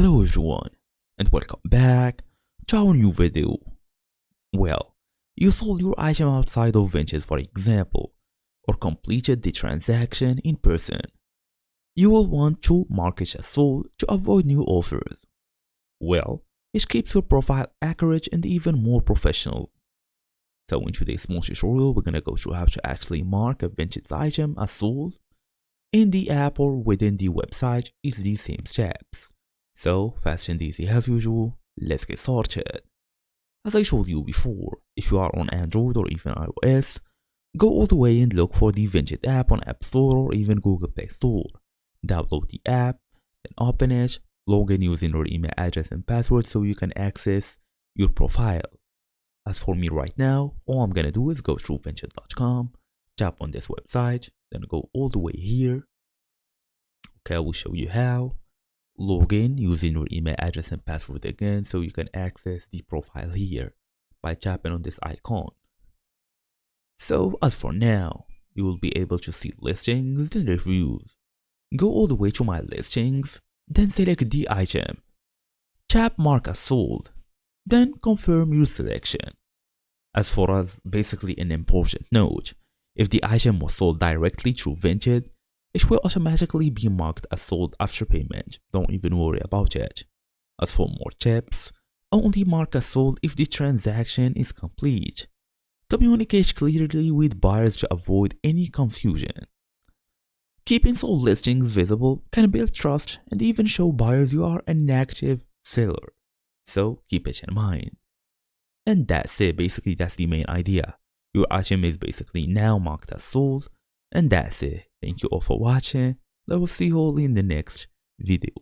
Hello everyone and welcome back to our new video. Well, you sold your item outside of Vinted, for example, or completed the transaction in person. You will want to mark it as sold to avoid new offers. Well, it keeps your profile accurate and even more professional. So in today's small tutorial, we're gonna go through how to actually mark a Vinted item as sold. In the app or within the website is the same steps. So fast and easy as usual, let's get started. As I told you before, if you are on Android or even iOS, go all the way and look for the Vinted app on App Store or even Google Play Store. Download the app, then open it, log in using your email address and password so you can access your profile. As for me right now, all I'm gonna do is go through Vinted.com, tap on this website, then go all the way here. Okay, I will show you how. Log in using your email address and password again so you can access the profile here by tapping on this icon. So as for now, you will be able to see listings and reviews. Go all the way to my listings, then select the item. Tap mark as sold, then confirm your selection. As for us, basically an important note, if the item was sold directly through Vinted, it will automatically be marked as sold after payment. Don't even worry about it. As for more tips, only mark as sold if the transaction is complete. Communicate clearly with buyers to avoid any confusion. Keeping sold listings visible can build trust and even show buyers you are an active seller. So keep it in mind. And that's it, basically that's the main idea. Your item is basically now marked as sold, and that's it. Thank you all for watching. I will see you all in the next video.